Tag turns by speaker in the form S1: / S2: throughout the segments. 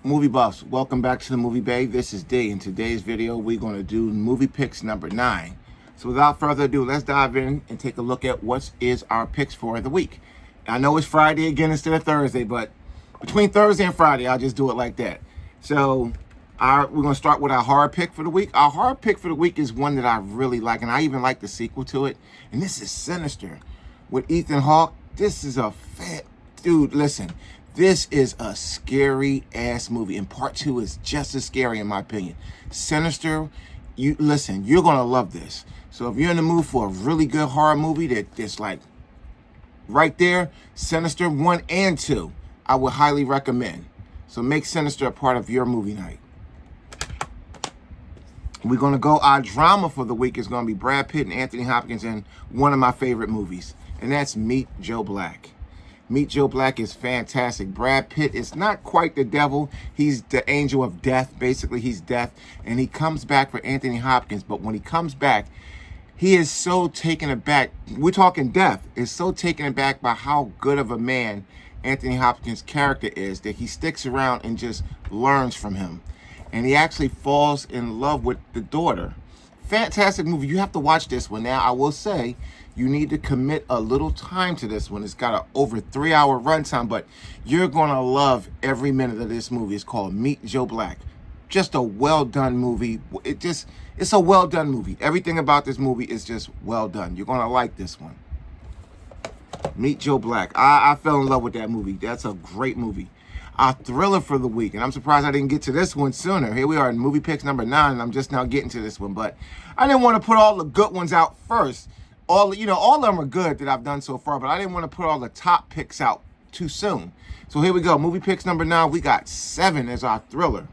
S1: Movie buffs, welcome back to the Movie Bay. This is D. In today's video, we're going to do movie picks number 9. So without further ado, let's dive in and take a look at what is our picks for the week. I know it's Friday again instead of Thursday, but between Thursday and Friday, I'll just do it like that. So we're going to start with our horror pick for the week. Our horror pick for the week is one that I really like, and I even like the sequel to it. And this is Sinister with Ethan Hawke. This is a dude, listen. This is a scary-ass movie, and part 2 is just as scary in my opinion. Sinister, you're going to love this. So if you're in the mood for a really good horror movie that's like right there, Sinister 1 and 2, I would highly recommend. So make Sinister a part of your movie night. We're going to go, our drama for the week is going to be Brad Pitt and Anthony Hopkins in one of my favorite movies, and that's Meet Joe Black. Meet Joe Black is fantastic. Brad Pitt is not quite the devil. He's the angel of death. Basically, he's death. And he comes back for Anthony Hopkins. But when he comes back, he is so taken aback. We're talking death. Is so taken aback by how good of a man Anthony Hopkins' character is that he sticks around and just learns from him. And he actually falls in love with the daughter. Fantastic movie. You have to watch this one. Now, I will say, you need to commit a little time to this one. It's got an over 3-hour runtime, but you're going to love every minute of this movie. It's called Meet Joe Black. Just a well-done movie. It's a well-done movie. Everything about this movie is just well done. You're going to like this one. Meet Joe Black. I fell in love with that movie. That's a great movie. Our thriller for the week, and I'm surprised I didn't get to this one sooner. Here we are in movie picks number 9, and I'm just now getting to this one, but I didn't want to put all the good ones out first. All of them are good that I've done so far, but I didn't want to put all the top picks out too soon. So here we go. Movie picks number 9. We got 7 as our thriller.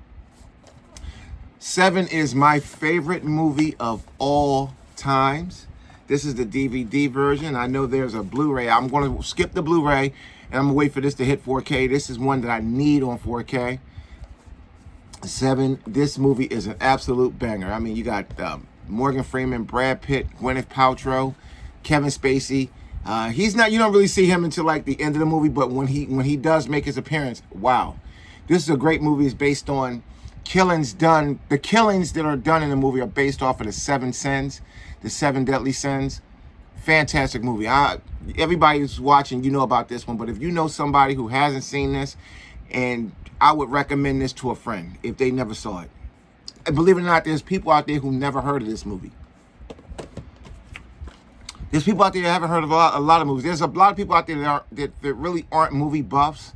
S1: 7 is my favorite movie of all times. This is the DVD version. I know there's a Blu-ray. I'm going to skip the Blu-ray, and I'm going to wait for this to hit 4K. This is one that I need on 4K. 7. This movie is an absolute banger. I mean, you got Morgan Freeman, Brad Pitt, Gwyneth Paltrow, Kevin Spacey. He's not, you don't really see him until like the end of the movie, but when he does make his appearance, wow. This is a great movie. It's based on killings done. The killings that are done in the movie are based off of the 7 sins, the 7 deadly sins. Fantastic movie. Everybody who's watching, you know about this one, but if you know somebody who hasn't seen this, and I would recommend this to a friend if they never saw it. And believe it or not, there's people out there who never heard of this movie. There's people out there that haven't heard of a lot of movies. There's a lot of people out there that really aren't movie buffs.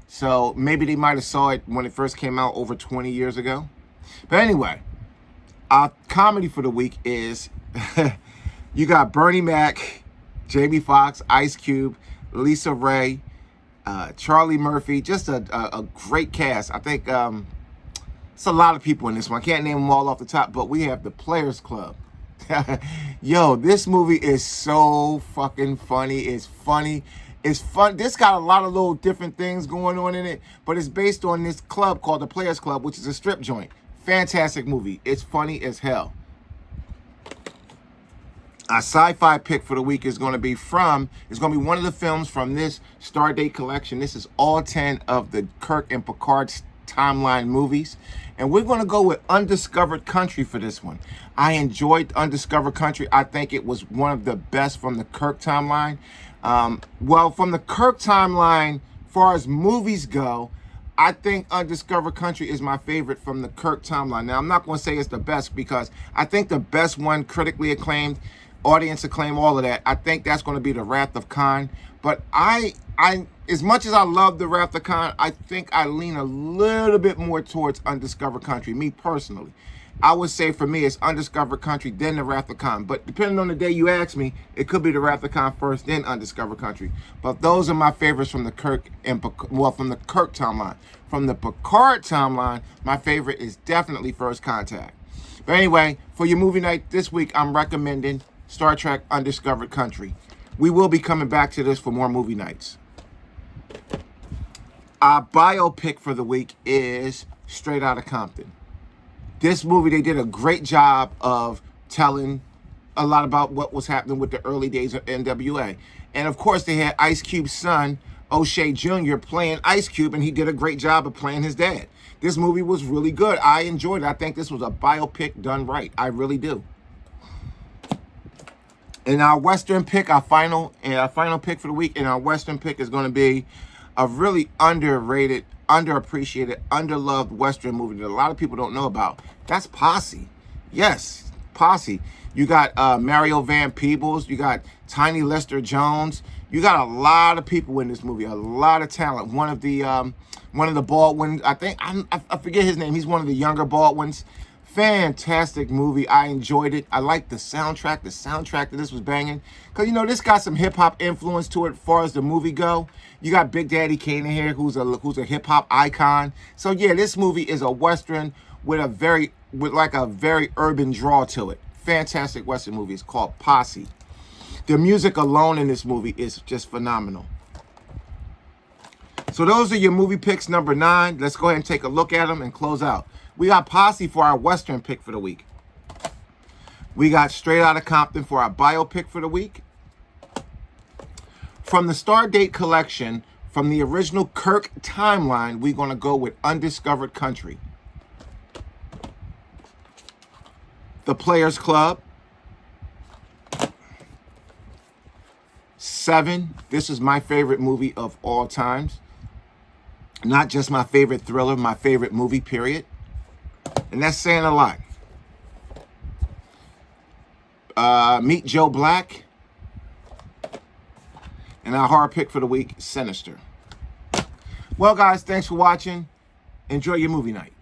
S1: So maybe they might have saw it when it first came out over 20 years ago. But anyway, our comedy for the week is you got Bernie Mac, Jamie Foxx, Ice Cube, Lisa Ray, Charlie Murphy. Just a great cast. I think it's a lot of people in this one. I can't name them all off the top, but we have the Players Club. Yo, this movie is so fucking funny. It's funny. It's fun. This got a lot of little different things going on in it, but it's based on this club called the Players Club, which is a strip joint. Fantastic movie. It's funny as hell. Our sci-fi pick for the week is going to be one of the films from this Stardate collection. This is all 10 of the Kirk and Picard timeline movies. And we're going to go with Undiscovered Country for this one. I enjoyed Undiscovered Country. I think it was one of the best from the Kirk timeline. From the Kirk timeline, as far as movies go, I think Undiscovered Country is my favorite from the Kirk timeline. Now, I'm not going to say it's the best because I think the best one, critically acclaimed, audience acclaim, all of that, I think that's going to be The Wrath of Khan. But I as much as I love The Wrath of Khan, I think I lean a little bit more towards Undiscovered Country, me personally. I would say for me, it's Undiscovered Country, then The Wrath of Khan. But depending on the day you ask me, it could be The Wrath of Khan first, then Undiscovered Country. But those are my favorites from the Kirk from the Kirk timeline. From the Picard timeline, my favorite is definitely First Contact. But anyway, for your movie night this week, I'm recommending Star Trek Undiscovered Country. We will be coming back to this for more movie nights. Our biopic for the week is Straight Outta Compton. This movie, they did a great job of telling a lot about what was happening with the early days of NWA. And of course, they had Ice Cube's son O'Shea Jr. playing Ice Cube, and he did a great job of playing his dad. This movie was really good. I enjoyed it. I think this was a biopic done right. I really do. In our Western pick, our final pick for the week, and our Western pick is going to be a really underrated, underappreciated, underloved Western movie that a lot of people don't know about. That's Posse. Yes, Posse. You got Mario Van Peebles. You got Tiny Lester Jones. You got a lot of people in this movie, a lot of talent. One of the Baldwins, I forget his name. He's one of the younger Baldwins. Fantastic movie. I enjoyed it. I liked the soundtrack. The soundtrack to this was banging. Because, you know, this got some hip-hop influence to it as far as the movie go. You got Big Daddy Kane in here, who's a hip-hop icon. So, yeah, this movie is a Western with a very urban draw to it. Fantastic Western movie. It's called Posse. The music alone in this movie is just phenomenal. So those are your movie picks, number 9. Let's go ahead and take a look at them and close out. We got Posse for our Western pick for the week. We got Straight Outta Compton for our biopic for the week. From the Stardate collection, from the original Kirk timeline, we're going to go with Undiscovered Country. The Players Club. 7. This is my favorite movie of all times. Not just my favorite thriller, my favorite movie, period. And that's saying a lot. Meet Joe Black. And our horror pick for the week, Sinister. Well, guys, thanks for watching. Enjoy your movie night.